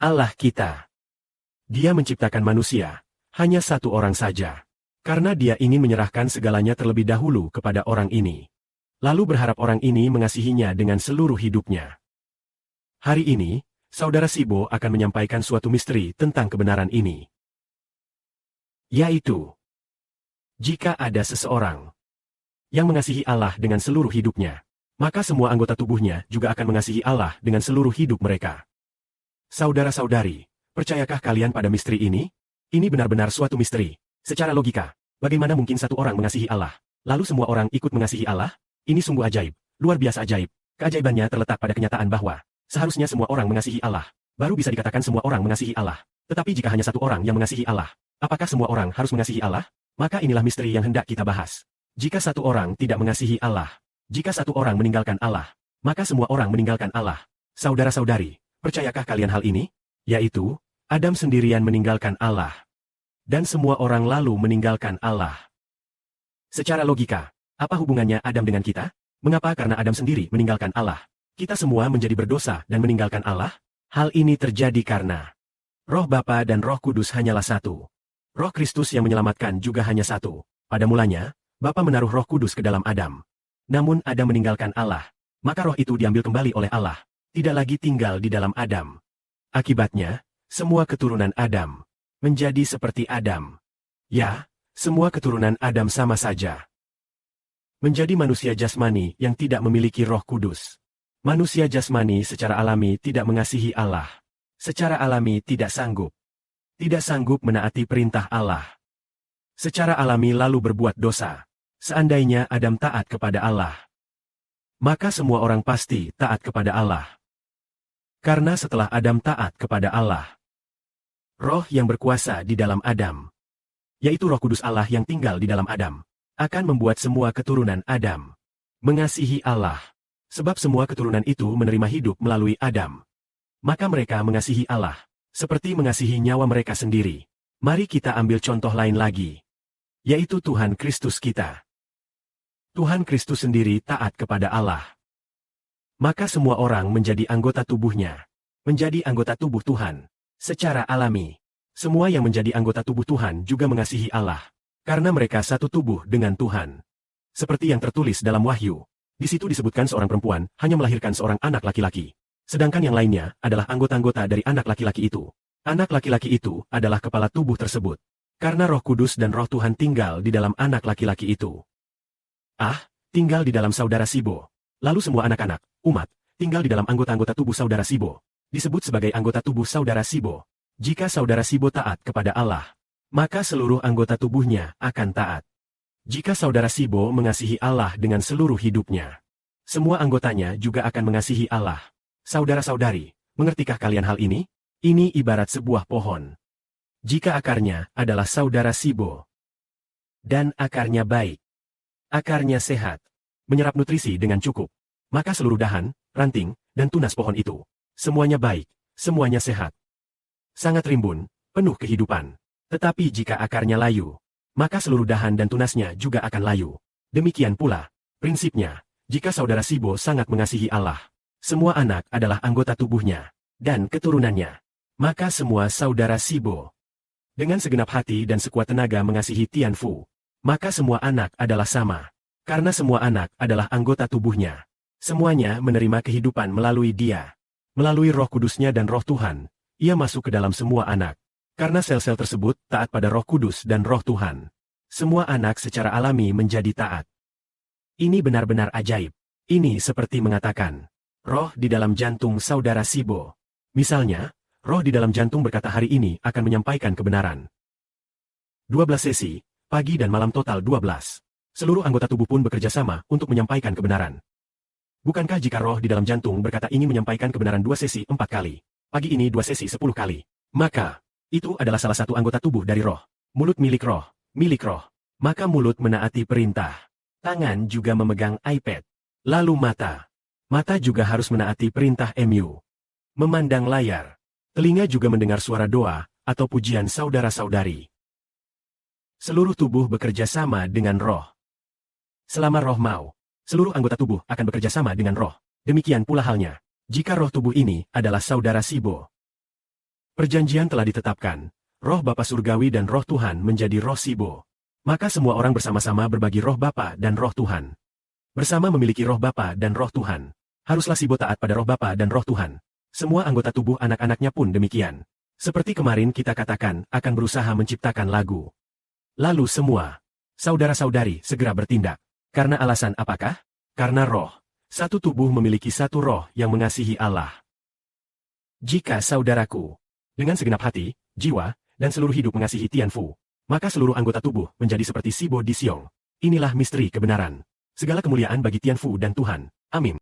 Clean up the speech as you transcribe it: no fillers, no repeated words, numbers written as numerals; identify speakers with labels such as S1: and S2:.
S1: Allah kita. Dia menciptakan manusia, hanya satu orang saja. Karena dia ingin menyerahkan segalanya terlebih dahulu kepada orang ini. Lalu berharap orang ini mengasihinya dengan seluruh hidupnya. Hari ini, Saudara Sibo akan menyampaikan suatu misteri tentang kebenaran ini. Yaitu, jika ada seseorang yang mengasihi Allah dengan seluruh hidupnya, maka semua anggota tubuhnya juga akan mengasihi Allah dengan seluruh hidup mereka. Saudara-saudari, percayakah kalian pada misteri ini? Ini benar-benar suatu misteri. Secara logika, bagaimana mungkin satu orang mengasihi Allah, lalu semua orang ikut mengasihi Allah? Ini sungguh ajaib, luar biasa ajaib. Keajaibannya terletak pada kenyataan bahwa seharusnya semua orang mengasihi Allah, baru bisa dikatakan semua orang mengasihi Allah. Tetapi jika hanya satu orang yang mengasihi Allah, apakah semua orang harus mengasihi Allah? Maka inilah misteri yang hendak kita bahas. Jika satu orang tidak mengasihi Allah, jika satu orang meninggalkan Allah, maka semua orang meninggalkan Allah. Saudara-saudari, percayakah kalian hal ini? Yaitu, Adam sendirian meninggalkan Allah. Dan semua orang lalu meninggalkan Allah. Secara logika, apa hubungannya Adam dengan kita? Mengapa karena Adam sendiri meninggalkan Allah, kita semua menjadi berdosa dan meninggalkan Allah? Hal ini terjadi karena Roh Bapa dan Roh Kudus hanyalah satu. Roh Kristus yang menyelamatkan juga hanya satu. Pada mulanya, Bapa menaruh Roh Kudus ke dalam Adam. Namun Adam meninggalkan Allah, maka roh itu diambil kembali oleh Allah, tidak lagi tinggal di dalam Adam. Akibatnya, semua keturunan Adam menjadi seperti Adam. Ya, semua keturunan Adam sama saja. Menjadi manusia jasmani yang tidak memiliki Roh Kudus. Manusia jasmani secara alami tidak mengasihi Allah. Secara alami tidak sanggup. Tidak sanggup menaati perintah Allah. Secara alami lalu berbuat dosa. Seandainya Adam taat kepada Allah, maka semua orang pasti taat kepada Allah. Karena setelah Adam taat kepada Allah, roh yang berkuasa di dalam Adam, yaitu Roh Kudus Allah yang tinggal di dalam Adam, akan membuat semua keturunan Adam mengasihi Allah. Sebab semua keturunan itu menerima hidup melalui Adam. Maka mereka mengasihi Allah, seperti mengasihi nyawa mereka sendiri. Mari kita ambil contoh lain lagi, yaitu Tuhan Kristus kita. Tuhan Kristus sendiri taat kepada Allah. Maka semua orang menjadi anggota tubuhnya, menjadi anggota tubuh Tuhan. Secara alami, semua yang menjadi anggota tubuh Tuhan juga mengasihi Allah, karena mereka satu tubuh dengan Tuhan. Seperti yang tertulis dalam Wahyu, di situ disebutkan seorang perempuan hanya melahirkan seorang anak laki-laki, sedangkan yang lainnya adalah anggota-anggota dari anak laki-laki itu. Anak laki-laki itu adalah kepala tubuh tersebut, karena Roh Kudus dan Roh Tuhan tinggal di dalam anak laki-laki itu. Tinggal di dalam saudara Sibo. Lalu semua anak-anak, umat, tinggal di dalam anggota-anggota tubuh saudara Sibo. Disebut sebagai anggota tubuh saudara Sibo. Jika saudara Sibo taat kepada Allah, maka seluruh anggota tubuhnya akan taat. Jika saudara Sibo mengasihi Allah dengan seluruh hidupnya, semua anggotanya juga akan mengasihi Allah. Saudara-saudari, mengertikah kalian hal ini? Ini ibarat sebuah pohon. Jika akarnya adalah saudara Sibo, dan akarnya baik, akarnya sehat, menyerap nutrisi dengan cukup, maka seluruh dahan, ranting, dan tunas pohon itu, semuanya baik, semuanya sehat. Sangat rimbun, penuh kehidupan. Tetapi jika akarnya layu, maka seluruh dahan dan tunasnya juga akan layu. Demikian pula, prinsipnya, jika saudara Sibo sangat mengasihi Allah, semua anak adalah anggota tubuhnya, dan keturunannya, maka semua saudara Sibo, dengan segenap hati dan sekuat tenaga mengasihi Tian Fu, maka semua anak adalah sama. Karena semua anak adalah anggota tubuhnya. Semuanya menerima kehidupan melalui dia. Melalui Roh Kudusnya dan Roh Tuhan, ia masuk ke dalam semua anak. Karena sel-sel tersebut taat pada Roh Kudus dan Roh Tuhan, semua anak secara alami menjadi taat. Ini benar-benar ajaib. Ini seperti mengatakan, roh di dalam jantung saudara Sibo. Misalnya, roh di dalam jantung berkata hari ini akan menyampaikan kebenaran. 12 sesi, pagi dan malam total 12. Seluruh anggota tubuh pun bekerja sama untuk menyampaikan kebenaran. Bukankah jika roh di dalam jantung berkata ingin menyampaikan kebenaran 2 sesi 4 kali, pagi ini 2 sesi 10 kali, maka itu adalah salah satu anggota tubuh dari roh. Mulut milik roh, maka mulut menaati perintah. Tangan juga memegang iPad. Lalu mata juga harus menaati perintah MU. Memandang layar. Telinga juga mendengar suara doa atau pujian saudara-saudari. Seluruh tubuh bekerja sama dengan roh. Selama roh mau, seluruh anggota tubuh akan bekerja sama dengan roh. Demikian pula halnya, jika roh tubuh ini adalah saudara Sibo. Perjanjian telah ditetapkan, roh Bapa Surgawi dan roh Tuhan menjadi roh Sibo. Maka semua orang bersama-sama berbagi roh Bapa dan roh Tuhan. Bersama memiliki roh Bapa dan roh Tuhan. Haruslah Sibo taat pada roh Bapa dan roh Tuhan. Semua anggota tubuh anak-anaknya pun demikian. Seperti kemarin kita katakan akan berusaha menciptakan lagu. Lalu semua saudara-saudari segera bertindak. Karena alasan apakah? Karena roh. Satu tubuh memiliki satu roh yang mengasihi Allah. Jika saudaraku, dengan segenap hati, jiwa, dan seluruh hidup mengasihi Tianfu, maka seluruh anggota tubuh menjadi seperti Sibo di Siong. Inilah misteri kebenaran. Segala kemuliaan bagi Tianfu dan Tuhan. Amin.